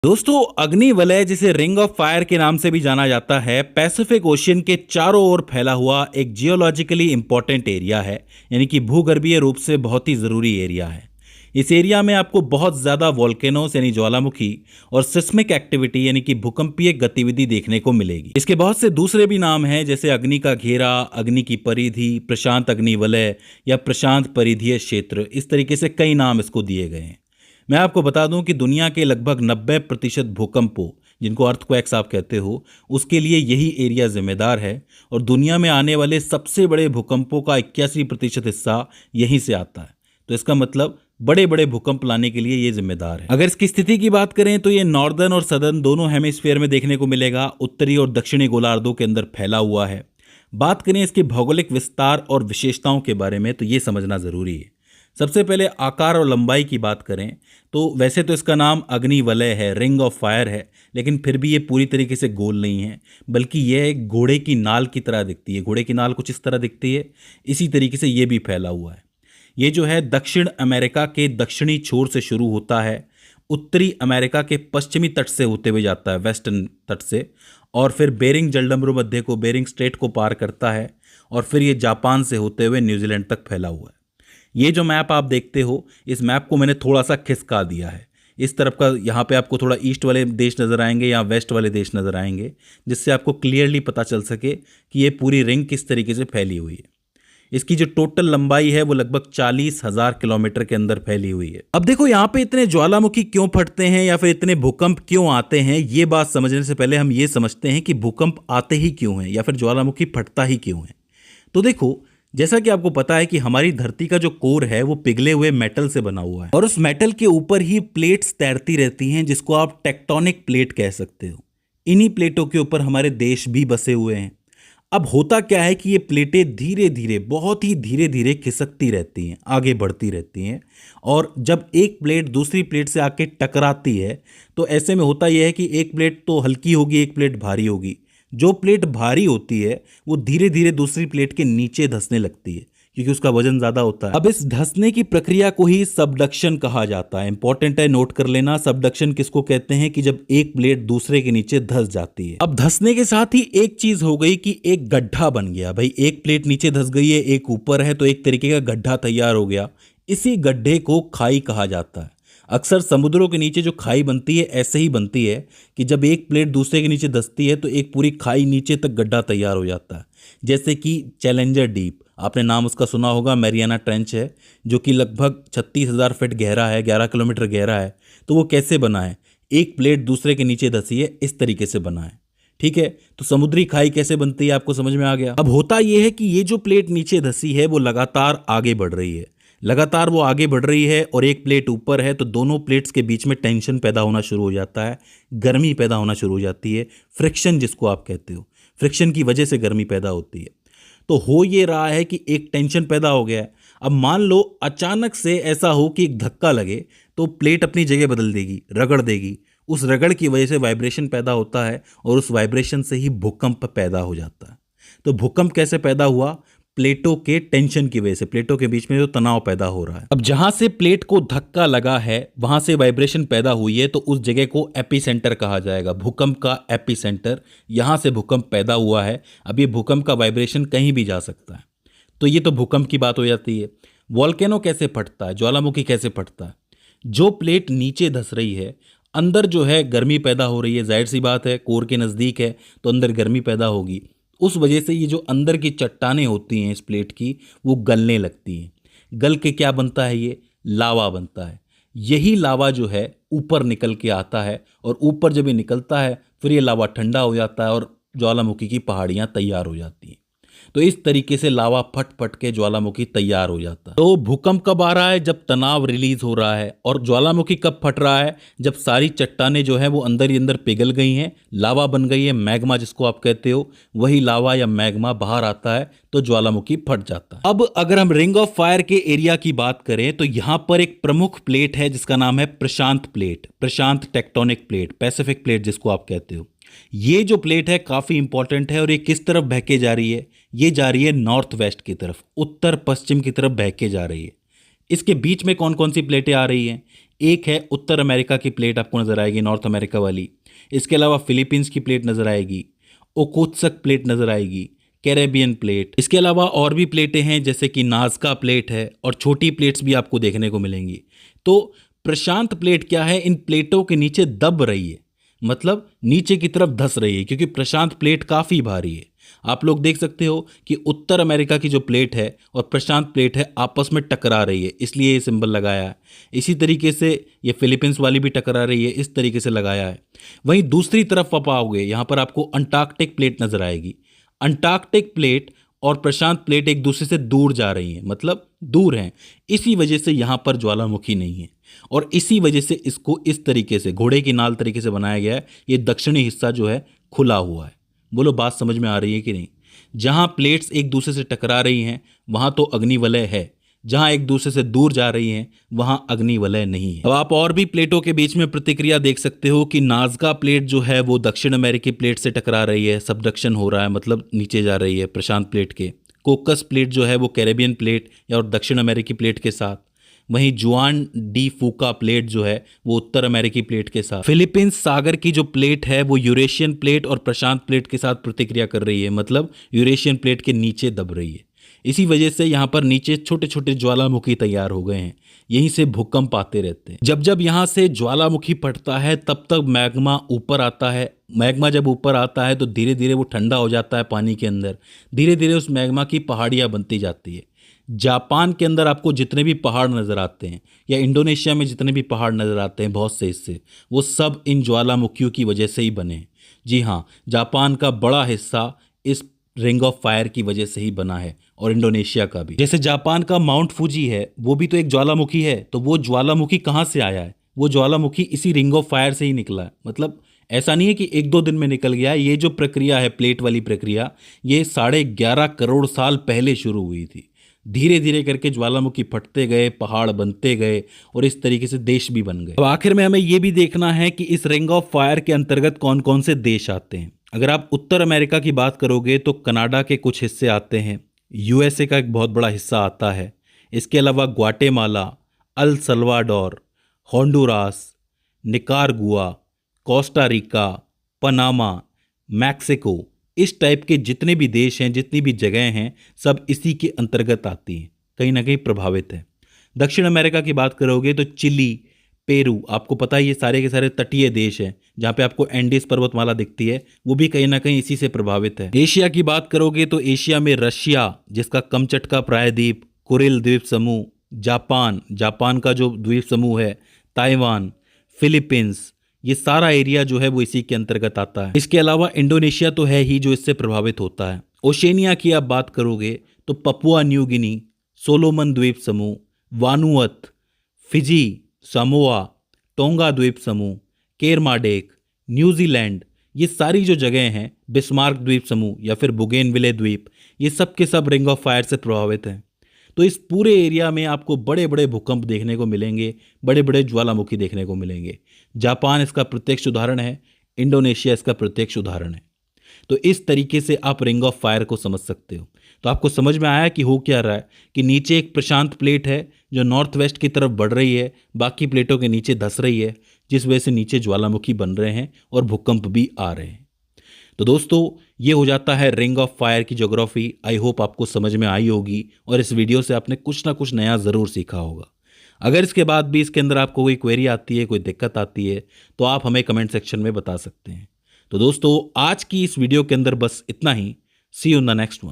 दोस्तों, अग्नि वलय जिसे रिंग ऑफ फायर के नाम से भी जाना जाता है, पैसिफिक ओशियन के चारों ओर फैला हुआ एक जियोलॉजिकली इंपॉर्टेंट एरिया है। यानी कि भूगर्भीय रूप से बहुत ही ज़रूरी एरिया है। इस एरिया में आपको बहुत ज़्यादा वोल्केनोस यानी ज्वालामुखी और सिस्मिक एक्टिविटी यानी कि भूकंपीय गतिविधि देखने को मिलेगी। इसके बहुत से दूसरे भी नाम हैं, जैसे अग्नि का घेरा, अग्नि की परिधि, प्रशांत अग्नि वलय या प्रशांत परिधीय क्षेत्र। इस तरीके से कई नाम इसको दिए गए हैं। मैं आपको बता दूं कि दुनिया के लगभग 90% भूकंपों, जिनको अर्थक्वेक्स आप कहते हो, उसके लिए यही एरिया जिम्मेदार है। और दुनिया में आने वाले सबसे बड़े भूकंपों का 81% हिस्सा यहीं से आता है। तो इसका मतलब बड़े बड़े भूकंप लाने के लिए ये जिम्मेदार है। अगर इसकी स्थिति की बात करें तो ये नॉर्दर्न और सदर्न दोनों हेमिस्फीयर में देखने को मिलेगा। उत्तरी और दक्षिणी गोलार्धों के अंदर फैला हुआ है। बात करें इसके भौगोलिक विस्तार और विशेषताओं के बारे में तो ये समझना जरूरी है। सबसे पहले आकार और लंबाई की बात करें तो वैसे तो इसका नाम अग्नि वलय है, रिंग ऑफ फायर है, लेकिन फिर भी ये पूरी तरीके से गोल नहीं है, बल्कि यह एक घोड़े की नाल की तरह दिखती है। घोड़े की नाल कुछ इस तरह दिखती है, इसी तरीके से ये भी फैला हुआ है। ये जो है दक्षिण अमेरिका के दक्षिणी छोर से शुरू होता है, उत्तरी अमेरिका के पश्चिमी तट से होते हुए जाता है, वेस्टर्न तट से, और फिर बेरिंग जलडमरू मध्य को, बेरिंग स्ट्रेट को पार करता है, और फिर ये जापान से होते हुए न्यूजीलैंड तक फैला हुआ है। ये जो मैप आप देखते हो, इस मैप को मैंने थोड़ा सा खिसका दिया है। इस तरफ का यहाँ पे आपको थोड़ा ईस्ट वाले देश नज़र आएंगे या वेस्ट वाले देश नज़र आएंगे, जिससे आपको क्लियरली पता चल सके कि ये पूरी रिंग किस तरीके से फैली हुई है। इसकी जो टोटल लंबाई है वो लगभग 40,000 किलोमीटर के अंदर फैली हुई है। अब देखो, यहाँ पे इतने ज्वालामुखी क्यों फटते हैं या फिर इतने भूकंप क्यों आते हैं, ये बात समझने से पहले हम ये समझते हैं कि भूकंप आते ही क्यों हैं या फिर ज्वालामुखी फटता ही क्यों है। तो देखो, जैसा कि आपको पता है कि हमारी धरती का जो कोर है वो पिघले हुए मेटल से बना हुआ है, और उस मेटल के ऊपर ही प्लेट्स तैरती रहती हैं, जिसको आप टेक्टोनिक प्लेट कह सकते हो। इन्हीं प्लेटों के ऊपर हमारे देश भी बसे हुए हैं। अब होता क्या है कि ये प्लेटें धीरे धीरे, बहुत ही धीरे धीरे खिसकती रहती हैं, आगे बढ़ती रहती हैं, और जब एक प्लेट दूसरी प्लेट से आके टकराती है तो ऐसे में होता यह है कि एक प्लेट तो हल्की होगी, एक प्लेट भारी होगी। जो प्लेट भारी होती है वो धीरे धीरे दूसरी प्लेट के नीचे धंसने लगती है, क्योंकि उसका वजन ज्यादा होता है। अब इस धंसने की प्रक्रिया को ही सबडक्शन कहा जाता है। इंपॉर्टेंट है, नोट कर लेना। सबडक्शन किसको कहते हैं कि जब एक प्लेट दूसरे के नीचे धंस जाती है। अब धंसने के साथ ही एक चीज हो गई कि एक गड्ढा बन गया। भाई, एक प्लेट नीचे धंस गई है, एक ऊपर है, तो एक तरीके का गड्ढा तैयार हो गया। इसी गड्ढे को खाई कहा जाता है। अक्सर समुद्रों के नीचे जो खाई बनती है ऐसे ही बनती है कि जब एक प्लेट दूसरे के नीचे धंसती है तो एक पूरी खाई नीचे तक गड्ढा तैयार हो जाता है। जैसे कि चैलेंजर डीप, आपने नाम उसका सुना होगा, मैरियाना ट्रेंच है, जो कि लगभग 36,000 फीट गहरा है, 11 किलोमीटर गहरा है। तो वो कैसे बना है? एक प्लेट दूसरे के नीचे धंसी है, इस तरीके से बना है। ठीक है, तो समुद्री खाई कैसे बनती है आपको समझ में आ गया। अब होता यह है कि ये जो प्लेट नीचे धंसी है वो लगातार आगे बढ़ रही है, लगातार वो आगे बढ़ रही है, और एक प्लेट ऊपर है, तो दोनों प्लेट्स के बीच में टेंशन पैदा होना शुरू हो जाता है, गर्मी पैदा होना शुरू हो जाती है, फ्रिक्शन जिसको आप कहते हो। फ्रिक्शन की वजह से गर्मी पैदा होती है। तो हो ये रहा है कि एक टेंशन पैदा हो गया है। अब मान लो अचानक से ऐसा हो कि एक धक्का लगे तो प्लेट अपनी जगह बदल देगी, रगड़ देगी। उस रगड़ की वजह से वाइब्रेशन पैदा होता है, और उस वाइब्रेशन से ही भूकंप पैदा हो जाता है। तो भूकंप कैसे पैदा हुआ? प्लेटों के टेंशन की वजह से, प्लेटों के बीच में जो तनाव पैदा हो रहा है। अब जहां से प्लेट को धक्का लगा है वहां से वाइब्रेशन पैदा हुई है, तो उस जगह को एपिसेंटर कहा जाएगा, भूकंप का एपिसेंटर। यहां से भूकंप पैदा हुआ है। अब ये भूकंप का वाइब्रेशन कहीं भी जा सकता है। तो ये तो भूकंप की बात हो जाती है। वॉल्केनो कैसे फटता है, ज्वालामुखी कैसे फटता है? जो प्लेट नीचे धंस रही है, अंदर जो है गर्मी पैदा हो रही है, जाहिर सी बात है, कोर के नज़दीक है तो अंदर गर्मी पैदा होगी। उस वजह से ये जो अंदर की चट्टानें होती हैं इस प्लेट की, वो गलने लगती हैं। गल के क्या बनता है? ये लावा बनता है। यही लावा जो है ऊपर निकल के आता है, और ऊपर जब ये निकलता है फिर ये लावा ठंडा हो जाता है और ज्वालामुखी की पहाड़ियाँ तैयार हो जाती हैं। तो इस तरीके से लावा फट फट के ज्वालामुखी तैयार हो जाता है। तो भूकंप कब आ रहा है? जब तनाव रिलीज हो रहा है। और ज्वालामुखी कब फट रहा है? जब सारी चट्टानें जो है वो अंदर ही अंदर पिघल गई हैं, लावा बन गई है, मैग्मा जिसको आप कहते हो, वही लावा या मैग्मा बाहर आता है तो ज्वालामुखी फट जाता है। अब अगर हम रिंग ऑफ फायर के एरिया की बात करें तो यहां पर एक प्रमुख प्लेट है जिसका नाम है प्रशांत प्लेट, प्रशांत टेक्टोनिक प्लेट, पैसिफिक प्लेट जिसको आप कहते हो। ये जो प्लेट है काफी इंपॉर्टेंट है, और ये किस तरफ बह के जा रही है? ये जा रही है नॉर्थ वेस्ट की तरफ, उत्तर पश्चिम की तरफ बह के जा रही है। इसके बीच में कौन कौन सी प्लेटें आ रही हैं? एक है उत्तर अमेरिका की प्लेट आपको नजर आएगी, नॉर्थ अमेरिका वाली। इसके अलावा फिलीपींस की प्लेट नजर आएगी, ओकोत्सक प्लेट नजर आएगी, कैरेबियन प्लेट। इसके अलावा और भी प्लेटें हैं जैसे कि नाज़का प्लेट है और छोटी प्लेट्स भी आपको देखने को मिलेंगी। तो प्रशांत प्लेट क्या है, इन प्लेटों के नीचे दब रही है, मतलब नीचे की तरफ धंस रही है, क्योंकि प्रशांत प्लेट काफ़ी भारी है। आप लोग देख सकते हो कि उत्तर अमेरिका की जो प्लेट है और प्रशांत प्लेट है आपस में टकरा रही है, इसलिए ये सिंबल लगाया है। इसी तरीके से ये फिलीपींस वाली भी टकरा रही है, इस तरीके से लगाया है। वहीं दूसरी तरफ आप आओगे, यहाँ पर आपको अंटार्कटिक प्लेट नजर आएगी। अंटार्कटिक प्लेट और प्रशांत प्लेट एक दूसरे से दूर जा रही हैं, मतलब दूर हैं। इसी वजह से यहाँ पर ज्वालामुखी नहीं है और इसी वजह से इसको इस तरीके से घोड़े की नाल तरीके से बनाया गया है। ये दक्षिणी हिस्सा जो है खुला हुआ है। बोलो बात समझ में आ रही है कि नहीं? जहाँ प्लेट्स एक दूसरे से टकरा रही हैं वहाँ तो अग्निवलय है, जहाँ एक दूसरे से दूर जा रही हैं वहाँ अग्निवलय नहीं है। अब आप और भी प्लेटों के बीच में प्रतिक्रिया देख सकते हो कि नाज़का प्लेट जो है वो दक्षिण अमेरिकी प्लेट से टकरा रही है, सबडक्शन हो रहा है, मतलब नीचे जा रही है प्रशांत प्लेट के। कोकस प्लेट जो है वो कैरेबियन प्लेट या और दक्षिण अमेरिकी प्लेट के साथ। वहीं जुआन डी फूका प्लेट जो है वो उत्तर अमेरिकी प्लेट के साथ। फिलीपींस सागर की जो प्लेट है वो यूरेशियन प्लेट और प्रशांत प्लेट के साथ प्रतिक्रिया कर रही है, मतलब यूरेशियन प्लेट के नीचे दब रही है। इसी वजह से यहाँ पर नीचे छोटे छोटे ज्वालामुखी तैयार हो गए हैं, यहीं से भूकंप आते रहते हैं। जब जब यहाँ से ज्वालामुखी फटता है तब तक मैग्मा ऊपर आता है। मैग्मा जब ऊपर आता है तो धीरे धीरे वो ठंडा हो जाता है पानी के अंदर, धीरे धीरे उस मैग्मा की पहाड़ियाँ बनती जाती है। जापान के अंदर आपको जितने भी पहाड़ नज़र आते हैं या इंडोनेशिया में जितने भी पहाड़ नज़र आते हैं, बहुत से हिस्से, वो सब इन ज्वालामुखियों की वजह से ही बने हैं। जी हाँ, जापान का बड़ा हिस्सा इस रिंग ऑफ फायर की वजह से ही बना है और इंडोनेशिया का भी। जैसे जापान का माउंट फूजी है वो भी तो एक ज्वालामुखी है, तो वो ज्वालामुखी कहाँ से आया है? वो ज्वालामुखी इसी रिंग ऑफ फायर से ही निकला है। मतलब ऐसा नहीं है कि एक दो दिन में निकल गया। ये जो प्रक्रिया है प्लेट वाली प्रक्रिया, ये 11.5 करोड़ साल पहले शुरू हुई थी। धीरे धीरे करके ज्वालामुखी फटते गए, पहाड़ बनते गए और इस तरीके से देश भी बन गए। अब आखिर में हमें ये भी देखना है कि इस रिंग ऑफ फायर के अंतर्गत कौन कौन से देश आते हैं। अगर आप उत्तर अमेरिका की बात करोगे तो कनाडा के कुछ हिस्से आते हैं, यूएसए का एक बहुत बड़ा हिस्सा आता है। इसके अलावा Guatemala, El Salvador, Honduras, Nicaragua, Costa Rica, Panama, Mexico, इस टाइप के जितने भी देश हैं, जितनी भी जगह हैं, सब इसी के अंतर्गत आती हैं, कहीं ना कहीं प्रभावित है। दक्षिण अमेरिका की बात करोगे तो चिली, पेरू, आपको पता है ये सारे के सारे तटीय देश हैं जहाँ पे आपको एंडीज पर्वतमाला दिखती है, वो भी कहीं ना कहीं इसी से प्रभावित है। एशिया की बात करोगे तो एशिया में रशिया, जिसका कमचटका प्रायद्वीप, कुरिल द्वीप समूह, जापान का जो द्वीप समूह है, ताइवान, फिलीपींस, ये सारा एरिया जो है वो इसी के अंतर्गत आता है। इसके अलावा इंडोनेशिया तो है ही जो इससे प्रभावित होता है। ओशेनिया की आप बात करोगे तो पपुआ न्यू गिनी, सोलोमन द्वीप समूह, वानुअत, फिजी, समोआ, टोंगा द्वीप समूह, केरमाडेक, न्यूजीलैंड, ये सारी जो जगह हैं, बिस्मार्क द्वीप समूह या फिर बुगेनविले द्वीप, ये सब के सब रिंग ऑफ फायर से प्रभावित हैं। तो इस पूरे एरिया में आपको बड़े बड़े भूकंप देखने को मिलेंगे, बड़े बड़े ज्वालामुखी देखने को मिलेंगे। जापान इसका प्रत्यक्ष उदाहरण है, इंडोनेशिया इसका प्रत्यक्ष उदाहरण है। तो इस तरीके से आप रिंग ऑफ फायर को समझ सकते हो। तो आपको समझ में आया कि हो क्या रहा है, कि नीचे एक प्रशांत प्लेट है जो नॉर्थ वेस्ट की तरफ बढ़ रही है, बाकी प्लेटों के नीचे धंस रही है, जिस वजह से नीचे ज्वालामुखी बन रहे हैं और भूकंप भी आ रहे हैं। तो दोस्तों ये हो जाता है रिंग ऑफ फायर की ज्योग्राफी। आई होप आपको समझ में आई होगी और इस वीडियो से आपने कुछ ना कुछ नया ज़रूर सीखा होगा। अगर इसके बाद भी इसके अंदर आपको कोई क्वेरी आती है, कोई दिक्कत आती है, तो आप हमें कमेंट सेक्शन में बता सकते हैं। तो दोस्तों आज की इस वीडियो के अंदर बस इतना ही। See you in the next one.